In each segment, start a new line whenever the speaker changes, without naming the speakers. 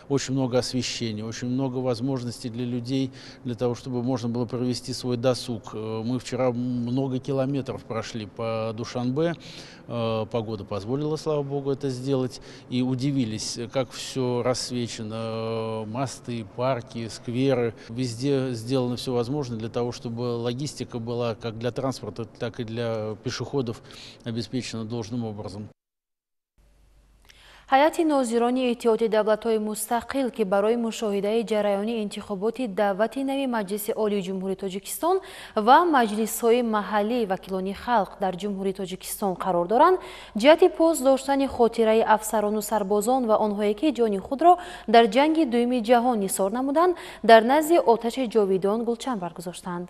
очень много освещения, очень много возможностей для людей, для того, чтобы можно было провести свой досуг. Мы вчера много километров прошли по Душанбе, погода позволила, слава богу, это сделать, и удивились, как все рассвечено, мосты, парки, скверы, везде сделано все возможное для того, чтобы логистика была как для транспорта, так и для пешеходов обеспечена должным образом.
ҳайати нозирони иттиҳоди давлатҳои мустақил ки барои мушоҳидаи ҷараёни интихоботи даъвати нави Маҷлиси Олии Ҷумҳурии Тоҷикистон ва маҷлисҳои маҳаллии вакилони халқ дар Ҷумҳурии Тоҷикистон қарор доранд, ҷиҳати поз доштани хотираи афсарону сарбозон ва онҳое ки ҷони худро дар ҷанги дуюми ҷаҳон нисор намуданд, дар назди оташи ҷовидон гулчанд баргузоштанд.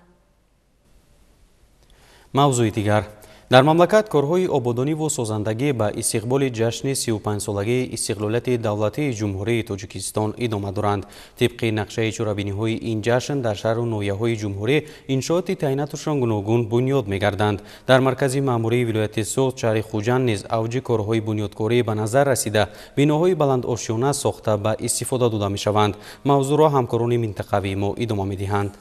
мавзӯи дигар: дар мамлакат корҳои ободониву созандагӣ ба истиқболи ҷашни 35-солагии истиқлолияти давлатии Ҷумҳурии Тоҷикистон идома доранд. тибқи нақшаи чорабиниҳои ин ҷашн дар шаҳру ноҳияҳои ҷумҳурӣ иншооти таъйинаташон гуногун бунёд мегарданд. дар маркази маъмурии вилояти Суғд шаҳри Хуҷанд низ авҷи корҳои бунёдкорӣ ба назар расида, биноҳои баландошиёна сохта ба истифода дода мешаванд. мавзӯъро ҳамкорони минтақавии мо идома медиҳанд.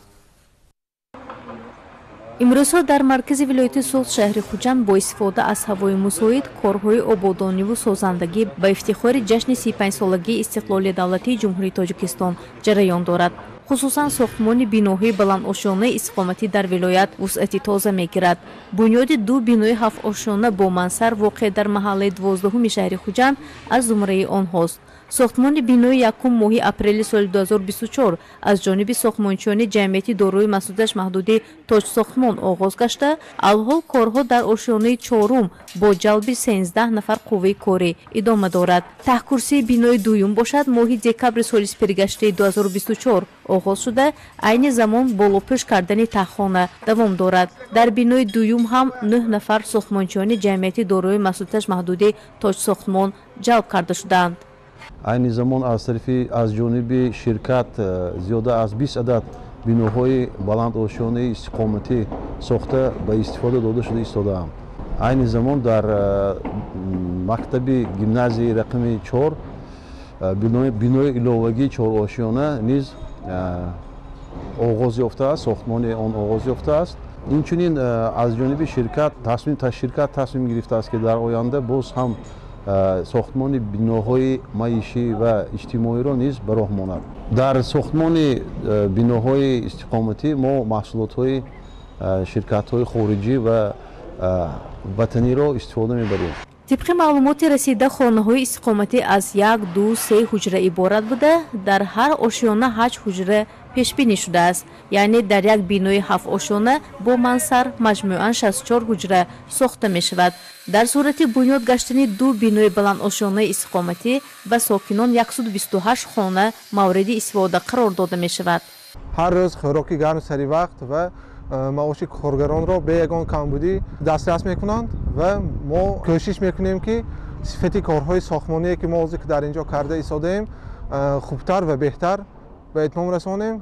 имрӯзҳо дар маркази вилояти Суғд шаҳри Хуҷанд бо истифода аз ҳавои мусоид корҳои ободониву созандагӣ ба ифтихори ҷашни 35-солагии истиқлолияти давлатии Ҷумҳурии Тоҷикистон ҷараён дорад. хусусан сохтмони биноҳои баландошиёнаи иstiqоматӣ дар вилоят вусъати тоза мегирад. бунёди ду бинои 7 бо мансар воқеъ дар маҳаллаи 12 шаҳри Хуҷанд аз зумраи онҳост. сохтмони бинои 1 моҳи апрели соли 2024 аз ҷониби сохтмончиёни ҷамъияти дорои масъулияташ маҳдуди Тоҷсохтмон оғоз гашта, алҳол корҳо дар ошиёнаи 4 бо ҷалби 13 нафар қувваи корӣ идома дорад. таҳкурсии бинои дуюм бошад моҳи декабри соли спиргаштаи 2024 оғоз шуда, айни замон болопӯш кардани таҳхона давом дорад. дар бинои дуюм ҳам 9 нафар сохтмончиёни ҷамъияти дорои масъулияташ маҳдуди Тоҷсохтмон ҷалб карда шуданд.
айни замон аз ҷониби ширкат зиёда аз 20 адад биноҳои баландошиёнаи истиқоматӣ сохта ба истифода дода шуда истодаам. айни замон дар мактаби гимназияи рақами 4 бинои иловагии 4 ошиёна низ оғоз ёфтааст, сохтмони он оғоз ёфтааст. инчунин аз ҷониби ширкат тасмим гирифтааст ки дар оянда боз ҳам сохтмони биноҳои маишӣ ва иҷтимоиро низ ба роҳ монад. дар сохтмони биноҳои истиқоматӣ мо маҳсулотҳои ширкатҳои хориҷӣ ва ватаниро истифода мебарем.
тибқи маълумоти расида, хонаҳои истиқоматӣ аз 1, 2, 3 ҳуҷра иборат буда, дар ҳар ошиёна 8 ҳуҷра пешбинӣ шудааст. яъне дар як бинои 7 ошиёна бо мансар маҷмӯан 64 ҳуҷра сохта мешавад. дар сурати бунёд гаштани ду бинои баландошиёнаи истиқоматӣ ба сокинон 128 хона мавриди истифода қарор дода мешавад.
ҳар рӯз хӯроки гарм саривақт ва маоши коргаронро бе ягон камбудӣ дастрас мекунанд ва мо кӯшиш мекунем ки сифати корҳои сохтмоние ки мо ҳозир дар инҷо карда истодаем хубтар ва беҳтар ба этмом расонем.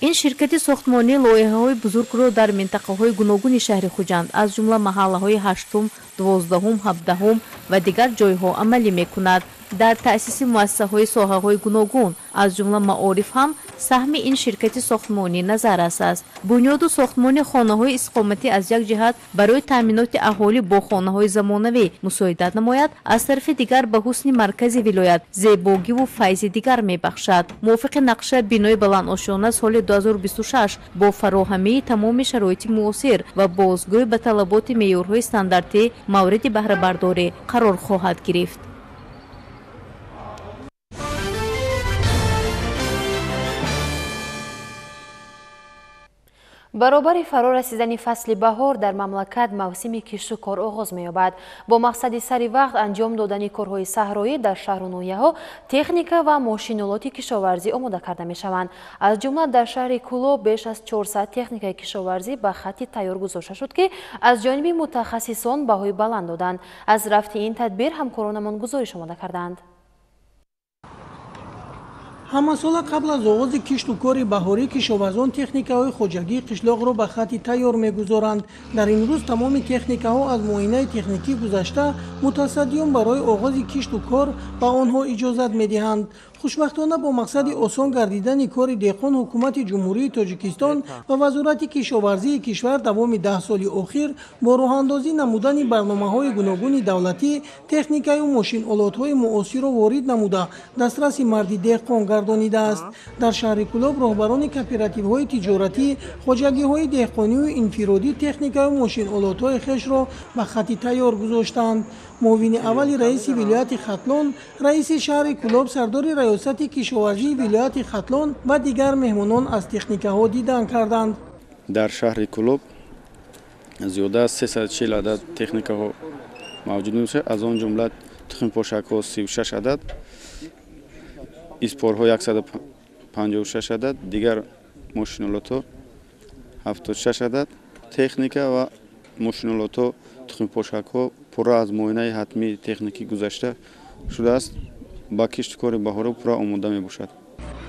ин ширкати сохтмонӣ лоиҳаҳои бузургро дар минтақаҳои гуногуни шаҳри Хуҷанд аз ҷумла маҳаллаҳои 8, 12, 17 ва дигар ҷойҳо амалӣ мекунад. дар таъсиси муассисаҳои соҳаҳои гуногун аз ҷумла маориф ҳам саҳми ин ширкати сохтмонӣ назаррас аст. бунёду сохтмони хонаҳои истиқоматӣ аз як ҷиҳат барои таъминоти аҳолӣ бо хонаҳои замонавӣ мусоидат намояд, аз тарафи дигар ба ҳусни маркази вилоят зебогиву файзи дигар мебахшад. мувофиқи нақша бинои баландошиёна соли 2026 бо фароҳамии тамоми шароити муосир ва бозгӯй ба талаботи меъёрҳои стандартӣ мавриди баҳрабардорӣ қарор хоҳад гирифт.
баробари фаро расидани фасли баҳор дар мамлакат мавсими кишту кор оғоз меёбад. бо мақсади сари вақт анҷом додани корҳои саҳроӣ дар шаҳру ноҳияҳо техника ва мошинолоти кишоварзӣ омода карда мешаванд. аз ҷумла дар шаҳри Кӯло беш аз 400 техникаи кишоварзӣ ба хатти тайёр гузошта шуд ки аз ҷониби мутахассисон баҳои баланд доданд. аз рафти ин тадбир ҳамкоронамон гузориш омода карданд.
ҳамасола қабл аз оғози кишту кори баҳорӣ кишоварзон техникаҳои хоҷагии қишлоқро ба хатти тайёр мегузоранд. дар ин рӯз тамоми техникаҳо аз муоинаи техникӣ гузашта, мутасаддиён барои оғози кишту кор ба онҳо иҷозат медиҳанд. хушбахтона бо мақсади осон гардидани кори деҳқон ҳукумати ҷумҳурии тоҷикистон ва вазорати кишоварзии кишвар давоми 10 соли охир бо роҳандозӣ намудани барномаҳои гуногуни давлатӣ техникаю мошинолотҳои муосирро ворид намуда дастраси марди деҳқон гардонидааст. дар шаҳри Кӯлоб роҳбарони кооперативҳои тиҷоратӣ, хоҷагиҳои деҳқонию инфиродӣ техникаю мошинолотҳои хешро ба хати тайёр гузоштанд. муовини аввали раиси вилояти Хатлон, раиси шаҳри Кӯлоб, сардори раёсати кишоварзии вилояти Хатлон ва дигар меҳмонон аз техникаҳо дидан карданд.
дар шаҳри Кӯлоб зиёда аз 340 адад техникаҳо мавҷуд мебошад. аз он ҷумла тухмипошакҳо 36 адад, испорҳо 156 адад, дигар мошинолотҳо 76 адад. техника ва мошинолотҳо, тухмипошакҳо пурра аз муоинаи ҳатмии техникӣ гузашта шудааст. ба кишту кори баҳорӣ пурра омода мебошад.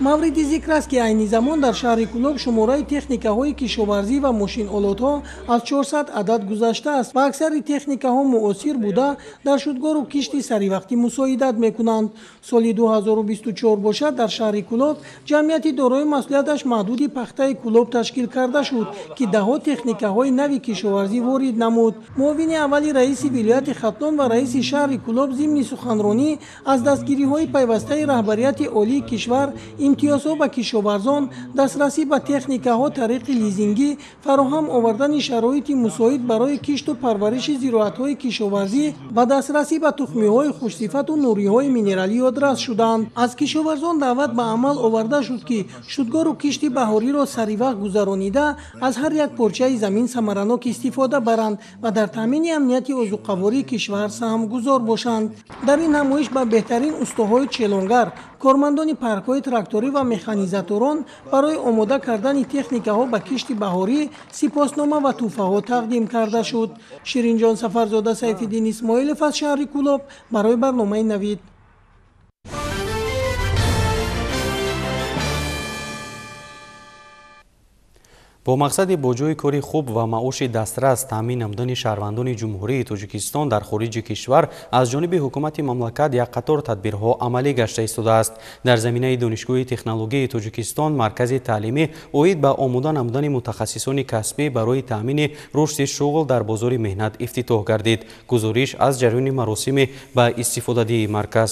мавриди зикр аст ки айни замон дар шаҳри Кӯлоб шумораи техникаҳои кишоварзӣ ва мошинолотҳо аз 400 адад гузаштааст ва аксари техникаҳо муосир буда дар шудгору кишти саривақтӣ мусоидат мекунанд. соли 2024 бошад дар шаҳри Кӯлоб ҷамъияти дорои масъулияташ маҳдуди пахтаи Кӯлоб ташкил карда шуд ки даҳо техникаҳои нави кишоварзӣ ворид намуд. муовини аввали раиси вилояти Хатлон ва раиси шаҳри Кӯлоб зимни суханронӣ аз дастгириҳои пайвастаи раҳбарияти олии кишвар, имтиёзҳо ба кишоварзон, дастрасӣ ба техникаҳо тариқи лизингӣ, фароҳам овардани шароити мусоид барои кишту парвариши зироатҳои кишоварзӣ ва дастрасӣ ба тухмиҳои хушсифату нуриҳои минералӣ одрас шуданд. аз кишоварзон даъват ба амал оварда шуд ки шудгору кишти баҳориро саривақт гузаронида аз ҳар як порчаи замин самаранок истифода баранд ва дар таъмини амнияти озуқавории кишвар саҳмгузор бошанд. дар ин намоиш ба беҳтарин устоҳои челонгар, кормандони паркҳои тракторӣ ва механизаторон барои омода кардани техникаҳо ба кишти баҳорӣ сипоснома ва тӯҳфаҳо тақдим карда шуд. ширинҷон Сафарзода, Сайфиддин Исмоилов аз шаҳри Кӯлоб барои барномаи Навид.
бо мақсади бо ҷои кори хуб ва маоши дастрас таъмин намудани шаҳрвандони ҷумҳурии Тоҷикистон дар хориҷи кишвар аз ҷониби ҳукумати мамлакат як қатор тадбирҳо амалӣ гашта истодааст. дар заминаи Донишгоҳи технологияи Тоҷикистон маркази таълимӣ оид ба омода намудани мутахассисони касбӣ барои таъмини рушди шуғл дар бозори меҳнат ифтитоҳ гардид. гузориш аз ҷараёни маросими ба истифодадиҳи марказ.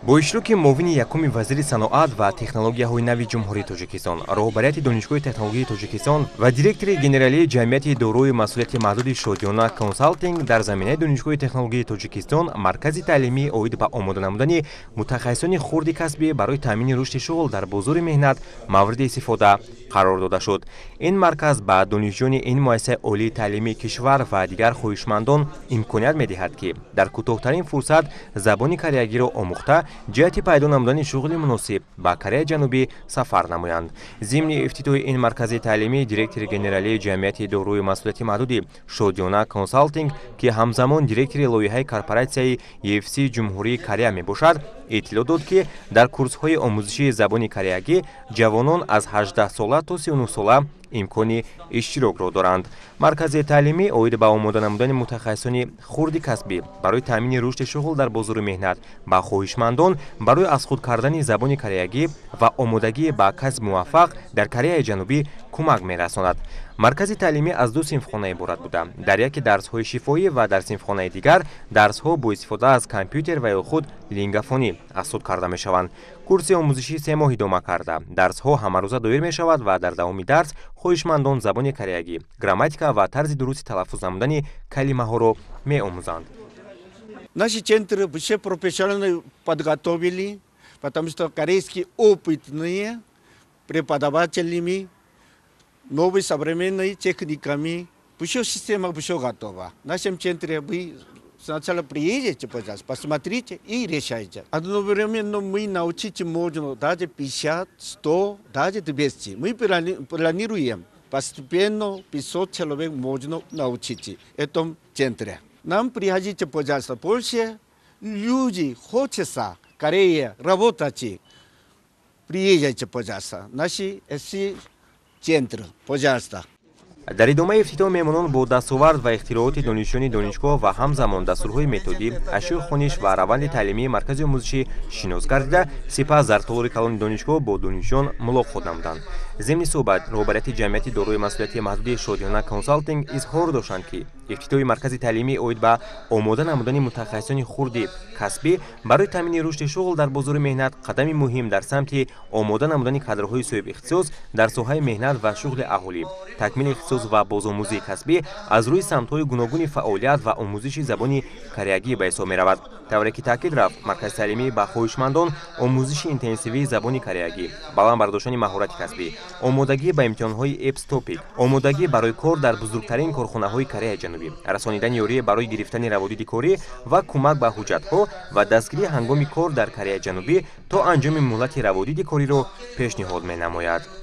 бо иштироки муовини якуми вазири саноат ва технологияҳои нави ҷумҳурии Тоҷикистон, роҳбарияти Донишгоҳи технологияи Тоҷикистон ва директори генералии ҷамъияти дорои масъулияти маҳдуди Шодиёна консалтинг дар заминаи Донишгоҳи технологияи Тоҷикистон маркази таълимӣ оид ба омода намудани мутахассисони хурди касбӣ барои таъмини рушди шуғл дар бозори меҳнат мавриди истифода қарор дода шуд. ин марказ ба донишҷӯёни ин муассисаи олии таълимии кишвар ва дигар хоҳишмандон имконият медиҳад ки дар кӯтоҳтарин фурсат забони кореягиро омӯхта ҷиҳати пайдо намудани шуғли муносиб ба Кореяи Ҷанубӣ сафар намоянд. зимни ифтитоҳи ин маркази таълимӣ директори генералии ҷамъияти дорои масъулияти маҳдуди Шодиёна консалтинг ки ҳамзамон директори лоиҳаи корпораатсияи EFC ҷумҳурии Корея мебошад, иттилоъ дод ки дар курсҳои омӯзиши забони кореягӣ ҷавонон аз 18 сола то 39 сола имкони иштирокро доранд. маркази таълимӣ оид ба омода намудани мутахассисони хурди касбӣ барои таъмини рушди шуғл дар бозори меҳнат ба хоҳишмандон барои аз худ кардани забони кореягӣ ва омодагӣ ба касби муваффақ дар Кореяи Ҷанубӣ кӯмак мерасонад. маркази таълимӣ аз ду синфхона иборат буда. дар яке дарсҳои шифоӣ ва дар синфхонаи дигар дарсҳо бо истифода аз компютер ва ё худ лингафонӣ аз суд карда мешаванд. курси омӯзиши 3 моҳ идома карда дарсҳо ҳамарӯза доир мешавад ва дар давоми дарс хоҳишмандон забони кореягӣ, грамматика ва тарзи дурусти талаффуз намудани калимаҳоро меомӯзанд.
Наши центры все профессионально подготовили, потому что корейские опытные преподавателями, новыми современными техниками, все система все готова. В нашем центре вы сначала приедете, пожалуйста, посмотрите и решайте. Одновременно мы научить можно даже 50, 100, даже 200. Мы планируем постепенно 500 человек можно научить в этом центре. Нам приходите, пожалуйста, больше люди хочется Корея работать. Приезжайте, пожалуйста, наши центры, пожалуйста.
در ادامه افتتاح مهمانان با دستاورد و اختراعات دانشجویان دانشگاه و همزمان دستورهای متدی، اشیاء خوانش و روند تعلیمی مرکز آموزشی شناس گردیده، سپس در طور کلان دانشگاه با دانشجویان ملاقات نمودند. ضمن صحبت رهبری جمعیت دارای مسئولیت محدود شادیانه کنسالتینگ اظهار داشتند که افتتاح مرکز تعلیمی اوید به آماده نمودن متخصصان خرد کسبی برای تامین رشد شغل در بازار مهنت قدمی مهم در سمت آماده نمودن کادرهای صاحب اختصاص در ساحه مهنت و شغل اهالی، تکمیل اختصاص و بازآموزی کسبی از روی سمت‌های گوناگون فعالیت و آموزش زبان کریگی به حساب می‌رود. طوری که تاکید رفت مرکز تعلیمی به خواهشمندان آموزش اینتنسیوی زبان کریگی، بلند برداشتن مهارت کسبی، آمادگی به امتحان‌های اپس توپیک، آمادگی برای کار در بزرگترین کارخانه‌های کره جنوبی، رسانیدن یاری برای گرفتن روابط کاری و کمک به حجت‌ها و دستگیری هنگام کار در کره جنوبی تا انجام مهلت روابط کاری را پیشنهاد می‌نماید.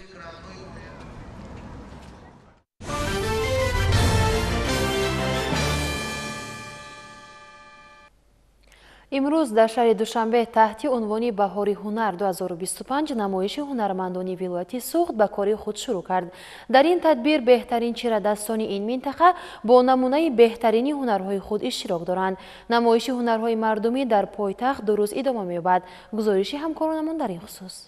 امروز در شهر دوشنبه تحت عنوان بهاری هنر 2025 نمایش هنرمندان ولایت سوخت به کار خود شروع کرد. در این تدبیر بهترین چیره‌دستان این منطقه با نمونه بهترین هنرهای خود اشتراک دارند. نمایش هنرهای مردمی در پایتخت 2 روز ادامه می‌یابد. گزارش همکارانمان در این خصوص.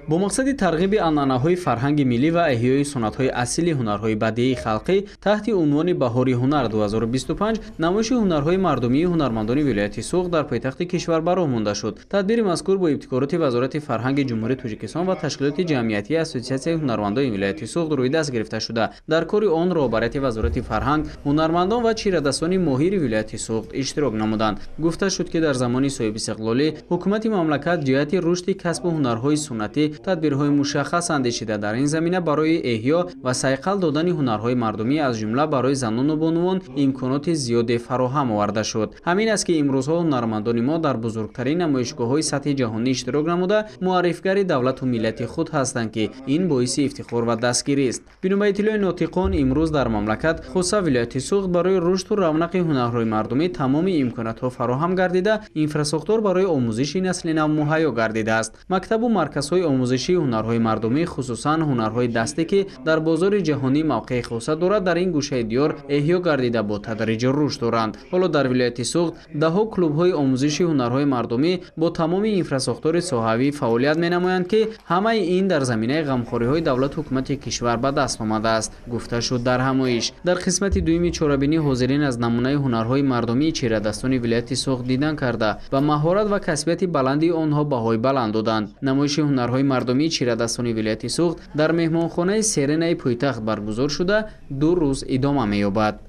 با مقصد ترغیب عنعنه‌های فرهنگ ملی و احیای سنت‌های اصیل هنرهای بدیعی خلقی تحت عنوان بهاری هنر 2025 نمایش هنرهای مردمی هنرمندان ولایت سوخت در پایتخت کشور برپا مانده شد. تدبیر مذکور با ابتکارات وزارت فرهنگ جمهوری تاجیکستان و تشکیلات جمعیتی اسوسیاسیون هنرمندان ولایت سوخت روی دست گرفته شده. در کار آن رهبری وزارت فرهنگ، هنرمندان و چیره‌دستان ماهر ولایت سوخت اشتراک نمودند. گفته شد که در زمان صاحب استقلالی حکومت مملکت جهت رشد کسب هنرهای سنتی تدبیرهای مشخص اندیشیده در این زمینه برای احیا و صیقل دادن هنرهای مردمی از جمله برای زنان و بانوان امکانات زیاد فراهم آورده شد. همین است که امروزها هنرمندان ما در بزرگترین نمایشگاه‌های سطح جهانی اشتراک نموده معرفیگر دولت و ملت خود هستند که این باعث افتخار و دستگیری است. بنا به اطلاع ناطقان امروز در مملکت خصوصا ولایت سوخت برای رشد و رونق هنرهای مردمی تمام امکانات‌ها فراهم گردیده اینفراساختور برای آموزش نسل نو مهیا گردیده است. مکتب و مرکزهای آموزشی هنرهای مردمی خصوصا هنرهای دستی که در بازار جهانی موقع خاص دارد در این گوشه دیار احیا گردیده با تدریج رشد دارند. حالا در ولایت سوخت دهها کلوب‌های آموزشی هنرهای مردمی با تمام اینفراساختور ساحوی فعالیت می‌نمایند که همه این در زمینه غمخوری‌های دولت حکومت کشور به دست آمده است. گفته شد در همایش در قسمت دوم چهاربینی حاضرین از نمونه هنرهای مردمی چیره‌دستان ولایت سوخت دیدن کرده و مهارت و کسبیت بلندی آنها بهای بلند دادند. نمایش هنرهای مردمی چیره‌دستان ولایت سوخت در مهمانخانه سرنای پایتخت برگزار شده 2 روز ادامه می‌یابد.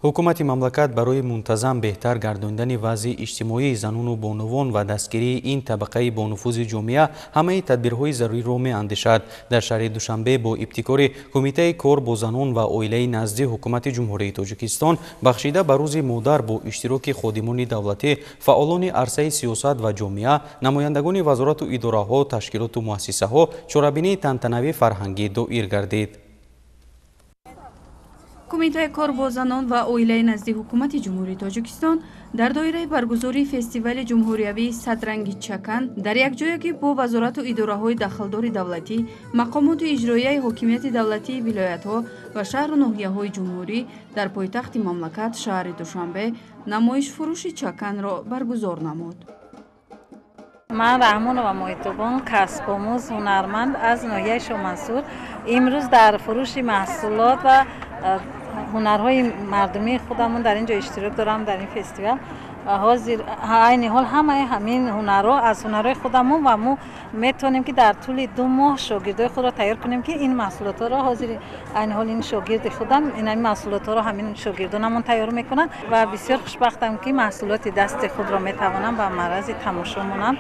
حکومت مملکت برای منتظم بهتر گرداندن وضع اجتماعی زنان و بانوان و دستگیری این طبقه با نفوذ جامعه همه تدبیرهای ضروری را می‌اندیشد. در شهر دوشنبه با ابتکار کمیته کار با زنان و عائله نزد حکومت جمهوری تاجیکستان بخشیده به روز مادر با اشتراک خادمان دولتی، فعالان عرصه سیاست و جامعه، نمایندگان وزارت و اداره‌ها، تشکیلات و مؤسسه‌ها چهاربینی تنتنوی فرهنگی دایر گردید.
کمیته کار با زنان و عائله نزد حکومت جمهوری تاجیکستان در دایره برگزاری فستیوال جمهوریوی صدرنگ چکن در یک جایی که با وزارت و اداره‌های دخلدار دولتی، مقامات اجرایی حاکمیت دولتی ولایت‌ها و شهر و ناحیه‌های جمهوری در پایتخت مملکت شهر دوشنبه نمایش فروش چکن را برگزار نمود.
من رحمان و محیط‌بان کسب آموز هنرمند از ناحیه شمنصور امروز در فروش محصولات و هنرهای مردمی خودمون در اینجا اشتراک دارم در این فستیوال. حاضر عین حال همین هنرها از هنرهای خودمون و ما میتونیم که در طول 2 ماه شاگردای خود را تیار کنیم که این محصولات را حاضر عین حال این شاگرد خودم این محصولات را همین شاگردانمون تیار میکنن و بسیار خوشبختم که محصولات دست خود را میتوانم به معرض تماشا مونم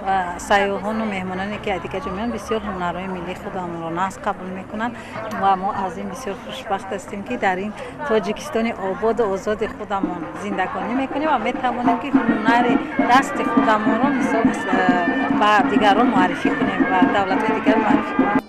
و سیاحان و مهمانانی که دیگه جمعیان بسیار هنرهای ملی خودمون را ناز قبول میکنن و ما از این بسیار خوشبخت هستیم که در این تاجیکستان آباد و آزاد خودمون زندگانی میکنیم و میتوانیم که هنر دست خودمون را مثال به دیگران معرفی کنیم و دولت‌های دیگر معرفی کنیم.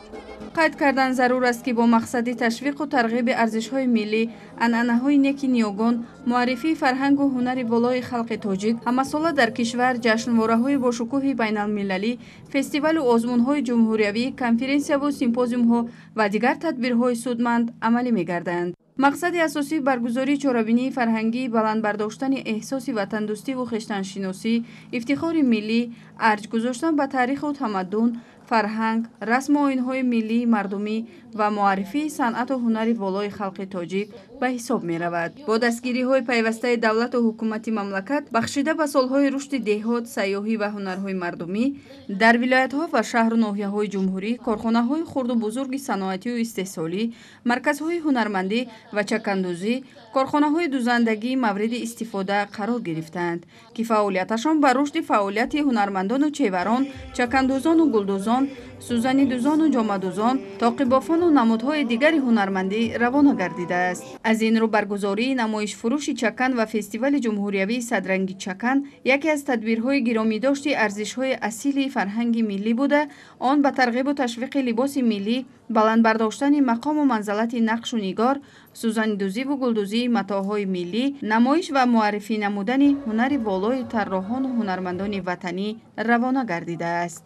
قید کردند ضرور است که با مقصد تشویق و ترغیب ارزش‌های ملی، عنعنه‌های نیک نیاگان، معرفی فرهنگ و هنر والای خلق تاجیک، همساله در کشور جشنواره‌های با شکوه بین‌المللی، فستیوال و آزمون‌های جمهوریوی، کنفرانس‌ها و سیمپوزیوم‌ها و دیگر تدبیرهای سودمند عملی می‌گردند. مقصد اساسی برگزاری چاره‌بینی فرهنگی بلند برداشتن احساس وطن‌دوستی و خویشتن‌شناسی، افتخار ملی، ارج گذاشتن به تاریخ و تمدن، فرهنگ، رسم و آیین‌های ملی مردمی و معرفی صنعت و هنر والای خلق تاجیک به حساب می رود. با دستگیری‌های پیوسته دولت و حکومت مملکت بخشیده به سالهای رشد دهات، سیاحی و هنرهای مردمی، در ولایت‌ها و شهر و ناحیه‌های جمهوری کارخانه‌های خرد و بزرگ صنعتی و استحصالی، مرکزهای هنرمندی و چکندوزی، کارخانه‌های دوزندگی مورد استفاده قرار گرفتند که فعالیتشان به رشد فعالیت هنرمندان و چیوران، چکندوزان و گلدوزان، سوزنی دوزان و جامه‌دوزان، تاقی‌بافان و نمودهای دیگر هنرمندی روانه گردیده است. از این رو برگزاری نمایش فروش چکن و فستیوال جمهوریوی صدرنگی چکن یکی از تدبیرهای گرامی‌داشت ارزش‌های اصیل فرهنگ ملی بوده، آن به ترغیب و تشویق لباس ملی، بلند برداشتن مقام و منزلت نقش و نگار، سوزنی‌دوزی و گلدوزی متاعهای ملی، نمایش و معرفی نمودن هنر والای طراحان و هنرمندان وطنی روانه گردیده است.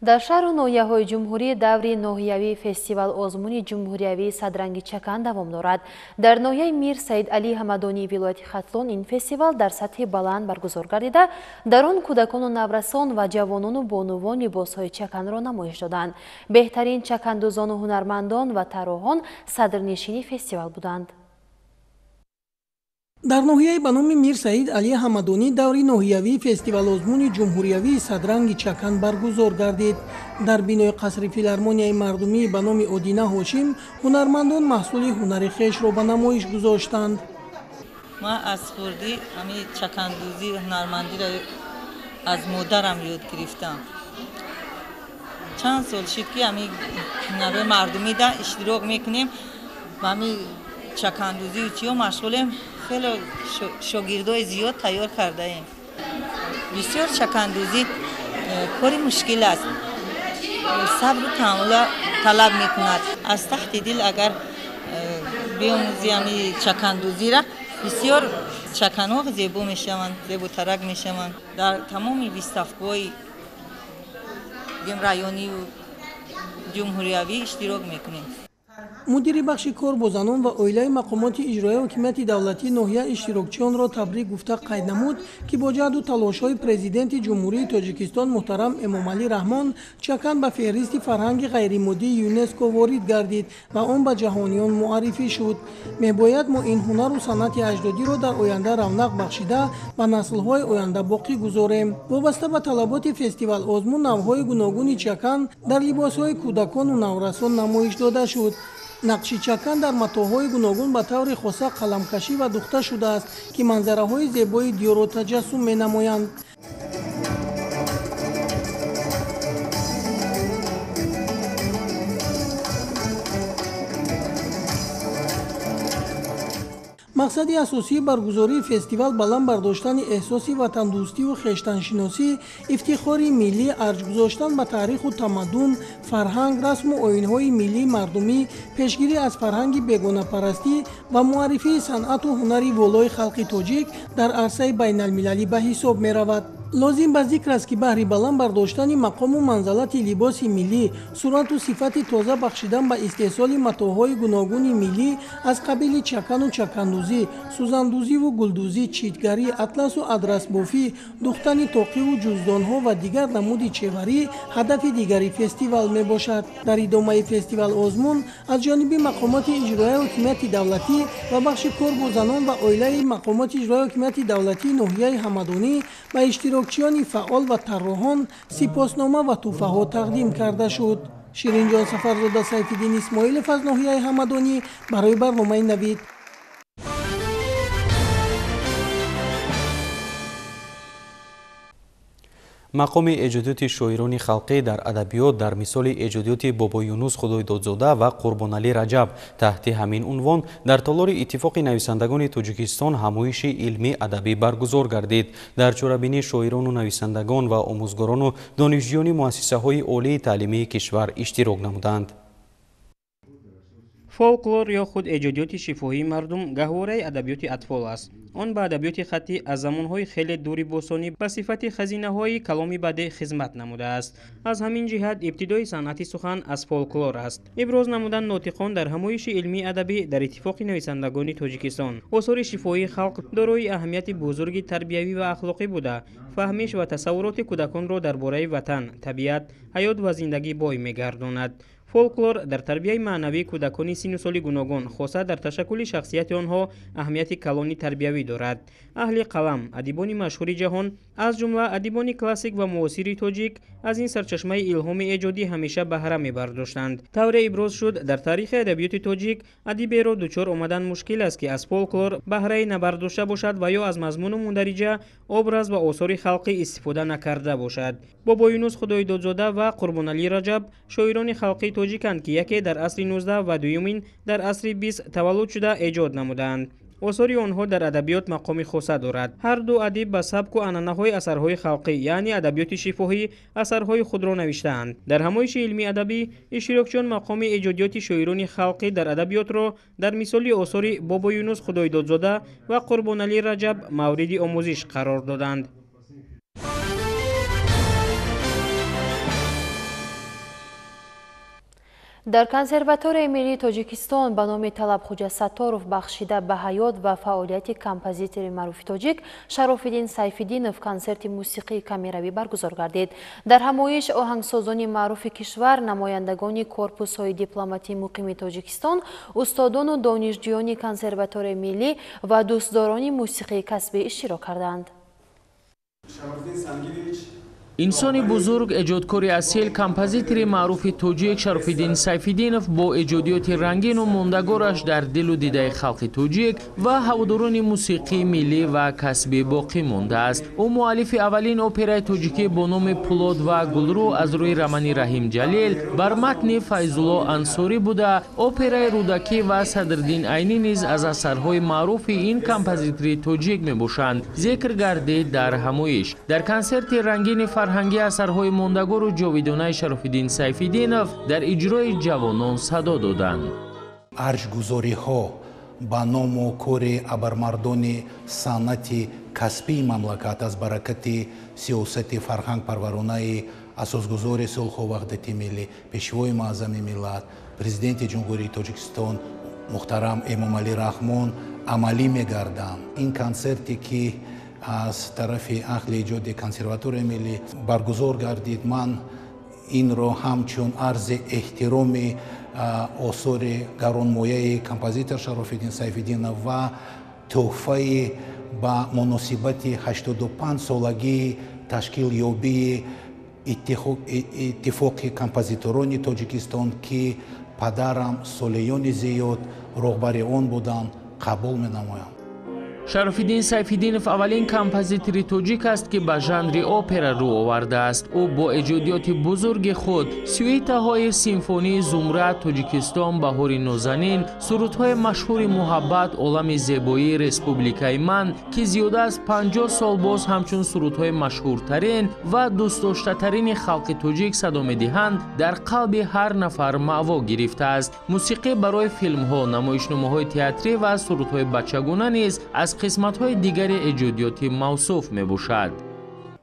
در شهر و ناحیه‌های جمهوری دوری ناحیوی فستیوال آزمون جمهوریوی صدرنگی چکن دوام دارد. در ناحیه میر سید علی حمدانی ولایت ختلون این فستیوال در سطح بلند برگزار گردیده، در آن کودکان و نورسان و جوانان و بانوان لباس‌های چکن را نمایش دادند. بهترین چکندوزان و هنرمندان و طراحان صدرنشین فستیوال بودند.
در ناحیه به نام میر سعید علی حمدانی دوری ناحیوی فستیوال آزمون جمهوریوی صدرنگ چکن برگزار گردید. در بینای قصر فیلارمونیای مردمی به نام اودینه هاشم هنرمندان محصول هنر خویش را به نمایش گذاشتند.
ما از خردی همین چکندوزی هنرمندی را از مادرم یاد گرفتم. چند سال شد که همین هنر مردمی را اشتراک میکنیم و همین چکندوزی و چیو مشغولیم. خیلی شاگردای زیاد تیار کرده ایم. بسیار چکندوزی کاری مشکل است. صبر و تحمل طلب میکند. از تحت دل اگر بیاموزی همین چکندوزی را بسیار چکنها زیبا میشوند، زیبا ترک میشوند. در تمام ویستافگاهی رایانی و جمهوریوی اشتراک میکنیم.
مدیر بخش کار با زنان و عائله مقامات اجرایی حکومت دولتی ناحیه اشتراکچیان را تبریک گفته قید نمود که با جهد و تلاش‌های پرزیدنت جمهوری تاجیکستان محترم امامعلی رحمان چکن به فهرست فرهنگ غیرمادی یونسکو وارد گردید و آن به جهانیان معرفی شد. میباید ما این هنر و صنعت اجدادی را در آینده رونق بخشیده و نسل‌های آینده باقی گذاریم. وابسته به طلبات فستیوال آزمون نوع‌های گوناگون چکن در لباس‌های کودکان و نورسان نمایش داده شد. نقشی چکن در متاعهای گوناگون به طور خاص قلمکشی و دوخته شده است که منظره‌های زیبای دیار را تجسم می‌نمایند. مقصد اساسی برگزاری فستیوال بلند برداشتن احساس وطن‌دوستی و خویشتن‌شناسی، افتخار ملی، ارج گذاشتن به تاریخ و تمدن، فرهنگ، رسم و آیین‌های ملی مردمی، پیشگیری از فرهنگ بیگانه پرستی و معرفی صنعت و هنر والای خلق تاجیک در عرصه بین‌المللی به حساب می‌رود. لازم به ذکر است که بهر بلند برداشتن مقام و منزلت لباس ملی، صورت و صفت تازه بخشیدن به استحصال متاعهای گوناگون ملی از قبیل چکن و چکندوزی، سوزندوزی و گلدوزی، چیتگری، اطلس و ادرس بافی، دوختن تاقی و جزدانها و دیگر نمود چیوری هدف دیگری فستیوال می باشد. در ادامه فستیوال آزمون از جانب مقامات اجرایی حکومت دولتی و بخش کار با زنان و عائله مقامات اجرایی حکومت دولتی ناحیه حمدانی و اشتراکچیان فعال و طراحان سپاسنامه و تحفه‌ها تقدیم کرده شد. شیرین جان سفرزاده، سیف‌الدین اسماعیلов از ناحیه حمدانی برای برنامه نوید.
مقام ایجادیات شاعران خلقی در ادبیات در مثال ایجادیات بابا یونس خدای دادزاده و قربانعلی رجب تحت همین عنوان در تالار اتفاق نویسندگان تاجیکستان همایش علمی ادبی برگزار گردید. در چاره‌بینی شاعران و نویسندگان و آموزگاران و دانشجویان مؤسسه‌های عالی تعلیمی کشور اشتراک نمودند.
فولکلور یا خود ایجادیات شفاهی مردم گهواره ادبیات اطفال است. آن به ادبیات خطی از زمانهای خیلی دوری باستانی به صفت خزینه‌های کلامی بده خدمت نموده است. از همین جهت ابتدای صنعت سخن از فولکلور است. ابراز نمودن ناطقان در همایش علمی ادبی در اتفاق نویسندگان تاجیکستان. آثار شفاهی خلق دارای اهمیت بزرگی تربیوی و اخلاقی بوده، فهمش و تصورات کودکان را درباره وطن، طبیعت، حیات و زندگی بای می‌گرداند. فولکلور در تربیت معنوی کودکان سن و سال گوناگون خاصه در تشکل شخصیت آنها اهمیت کلانی تربیوی دارد. اهل قلم، ادیبان مشهور جهان از جمله ادیبان کلاسیک و معاصر تاجیک از این سرچشمه الهام ایجادی همیشه بهره می‌برداشتند. طور ابراز شد در تاریخ ادبیات تاجیک ادیبی را دچار آمدن مشکل است که از فولکلور بهره نبرداشته باشد و یا از مضمون مندرجه، ابراز و آثار خلقی استفاده نکرده باشد. بابا یونس خدای دادزاده و قربانعلی رجب شاعران خلقی تاجیکند که یکی در عصر 19 و دومین در عصر 20 تولد شده ایجاد نمودند. آثار آنها در ادبیات مقام خاص دارد. هر دو ادیب به سبک و عنعنه‌های اثرهای خلقی یعنی ادبیات شفاهی اثرهای خود را نوشته‌اند. در همایش علمی ادبی اشتراکچیان مقام ایجادیات شاعران خلقی در ادبیات را در مثال آثار بابا یونس خدای دادزاده و قربانعلی رجب مورد آموزش قرار دادند.
در کنسرواتوری ملی تاجیکستان به نام طلبخوجا ستارов بخشیده به حیات و فعالیت کمپوزیتور معروف تاجیک شرافالدین سیفالدینов کنسرت موسیقی کمیروی برگزار گردید. در همایش آهنگسازان معروف کشور، نمایندگان کورپوس‌های دیپلماتی مقیم تاجیکستان، استادان و دانشجویان کنسرواتوری ملی و دوستداران موسیقی کسبی اشتراک کردند.
انسان بزرگ، ایجادکار اصیل، کمپوزیتور معروف تاجیک شرافالدین سیفالدینov با ایجادیات رنگین و ماندگارش در دل و دیده خلق تاجیک و هواداران موسیقی ملی و کسبی باقی مانده است. او مؤلف اولین اپرای تاجیکی با نام پولاد و گلرو از روی رمانی رحیم جلیل بر متن فیض‌الله انصاری بوده. اپرای رودکی و صدرالدین عینی نیز از اثرهای معروف این کمپوزیتور تاجیک میباشند. ذکر گردید در همایش. در کنسرت رنگین فرهنگی اثرهای ماندگار و جاویدانه شرافالدین سیفالدینov در اجرای جوانان صدا دادند.
ارجگذاری‌ها با نام و کار ابرمردان صنعت کسبی مملکت از برکت سیاست فرهنگ پرورانه اساسگذار صلح و وحدت ملی، پیشوای معظم ملت، پرزیدنت جمهوری تاجیکستان محترم امامعلی رحمون عملی می‌گردند. این کنسرتی که از طرف اهل ایجاد کنسرواتوری ملی برگزار گردید، من این را همچون عرض احترام آثار گرانمایه کمپوزیتور شرافالدین سیفالدینov و تحفه با مناسبت 85 سالگی تشکیل یابی اتفاق کمپوزیتوران تاجیکستان که پدرم سالیان زیاد راهبر آن بودند قبول می‌نمایم.
شرافالدین سیفالدینov اولین کمپوزیتور تاجیک است که به ژانر اپرا رو آورده است. او با ایجادیات بزرگ خود سویته‌های سیمفونی زمره تاجیکستان، بهار نازنین، سرودهای مشهور محبت، عالم زیبایی، رسپوبلیکای من که زیاده از 50 سال باز همچون سرودهای مشهورترین و دوست داشته‌ترین خلق تاجیک صدا می‌دهند در قلب هر نفر معوا گرفته است. موسیقی برای فیلم‌ها، نمایشنامه‌های تئاتری و سرودهای بچگانه نیز از قسمت‌های دیگر ایجادیاتی موصوف می‌باشد.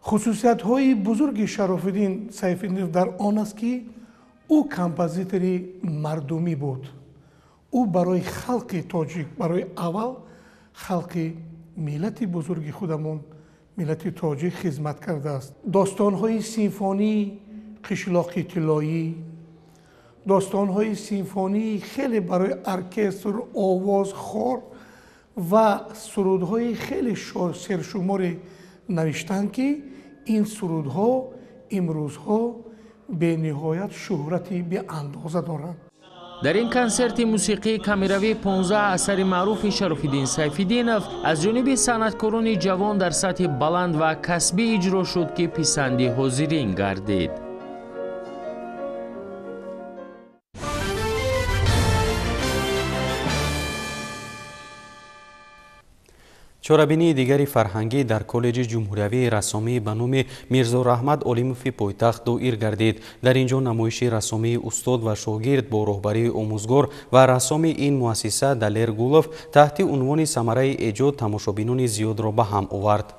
خصوصیت‌های بزرگ شرافالدین سیفالدینov در آن است که او کمپوزیتور مردمی بود. او برای خلق تاجیک، برای اول خلق ملت بزرگ خودمان ملت تاجیک خدمت کرده است. داستان‌های سیمفونی قشلاق طلایی، داستان‌های سیمفونی خیلی برای ارکستر، آواز، خور و سرودهای خیلی سرشمار نوشتند که این سرودها امروزها به نهایت شهرتی به اندازه دارند.
در این کنسرت موسیقی کامیروی 15 اثر معروف شرف‌الدین سیف‌الدینов از جانب صنعتکاران جوان در سطح بلند و کسبی اجرا شد که پسند حاضرین گردید.
چاره‌بینی دیگری فرهنگی در کالج جمهوریوی رسامی به نام میرزارحمت علیموف پایتخت دایر گردید. در اینجا نمایش رسامی استاد و شاگرد با راهبری آموزگار و رسام این مؤسسه دلیر گولوف تحت عنوان ثمره ایجاد تماشابینان زیاد را به هم آورد.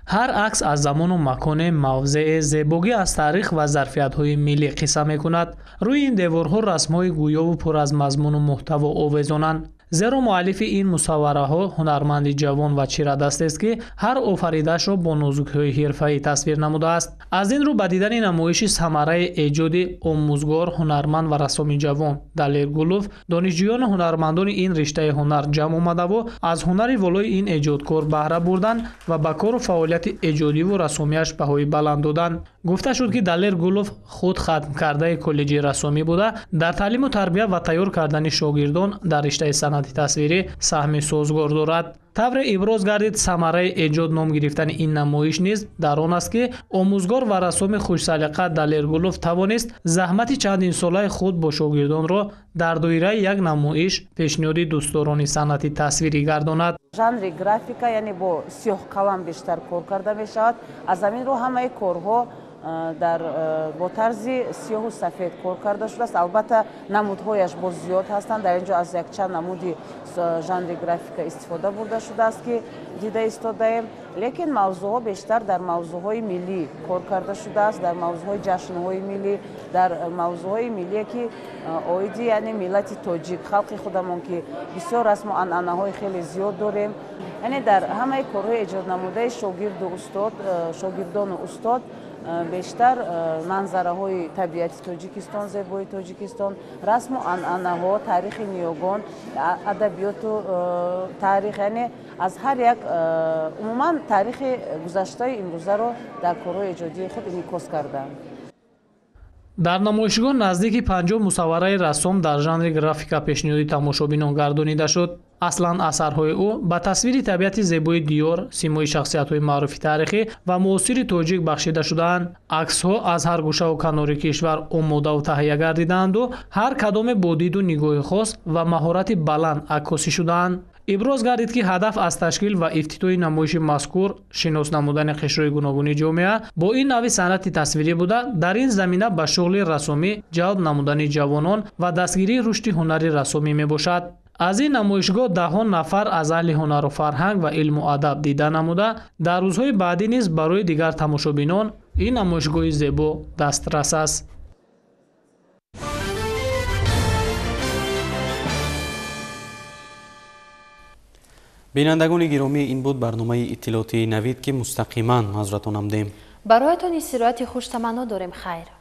هر عکس از زمان و مکان موضع زیبایی از تاریخ و ظرفیت‌های ملی قصه می‌کند. روی این دیوارها رسم‌های گویا و پر از مضمون و محتوا آویزانند. زیرا مؤلف این مصوره‌ها هنرمندی جوان و چیره‌دست است که هر آفریده‌اش را با نازکی‌های حرفه‌ای تصویر نموده است. از این رو به دیدن نمایش ثمره ایجاد آموزگار هنرمند و رسام جوان دلیر گولوف دانشجویان هنرمندان این رشته هنر جمع آمده و از هنر والای این ایجادکار بهره بردند و به کار و فعالیت ایجادی و رسامیش بهای بلند دادند. گفته شد که دلیر گولوف خود ختم کرده کالج رسامی بوده، در تعلیم و تربیت و تیار کردن شاگردان در رشته صنعت تصویری سهم سازگار دارد. طور ابراز گردید ثمره ایجاد نام گرفتن این نمایش نیز در آن است که آموزگار و رسام خوش‌سلیقه دلیر گولوف توانست زحمت چندین ساله خود با شاگردان را در دایره یک نمایش پیشنهادی دوستداران صنعت تصویری گرداند.
ژانر گرافیکا یعنی با سیاه قلم بیشتر کار کرده می شود. از همین رو همه کارها با طرز سیاه و سفید کار کرده شده است. البته نمودهایش باز زیاد هستند. در اینجا از یک چند نمودی ژانر گرافیکا استفاده برده شده است که دیده ایستاده ایم. لیکن موضوعها بیشتر در موضوعهای ملی کار کرده شده است، در موضوعهای جشنهای ملی، در موضوعهای ملی که آیدی یعنی ملت تاجیک خلق خودمون که بسیار رسم و عنعنه‌های خیلی زیاد داریم. یعنی در همه کارهای ایجاد نموده شاگردان و استاد بیشتر منظره های طبیعت تاجیکستان، زیبایی تاجیکستان، رسم و عنعنه ها، تاریخ نیوگان، ادبیات و تاریخ، یعنی از هر یک عموما تاریخ گذشته امروزه را در کارهای ایجادی خود انعکاس کردند.
در نمایشگاه نزدیک 50 مصوره رسام در ژانر گرافیکا پیشنهادی تماشابینان گردانیده شد. اصلا اثرهای او به تصویر طبیعت زیبای دیار، سیمای شخصیت‌های معروف تاریخی و معاصر تاجیک بخشیده شدند. عکس‌ها از هر گوشه و کنار کشور آماده و تهیه گردیدند و هر کدام با دید و نگاه خاص و مهارت بلند عکاسی شدند. ابراز گردید که هدف از تشکیل و افتتاح نمایش مذکور شناس نمودن قشرهای گوناگون جامعه با این نوع صنعت تصویری بوده، در این زمینه به شغل رسامی جلب نمودن جوانان و دستگیری رشد هنری رسامی میباشد. از این نمایشگاه دهان نفر از اهل هنر و فرهنگ و علم و ادب دیده نموده، در روزهای بعدی نیز برای دیگر تماشابینان این نمایشگاه زیبا دسترس است.
بینندگان گرامی، این بود برنامه اطلاعاتی نوید که مستقیما حضرتان آمدیم.
برایتان استراحت خوش تمنا داریم. خیر.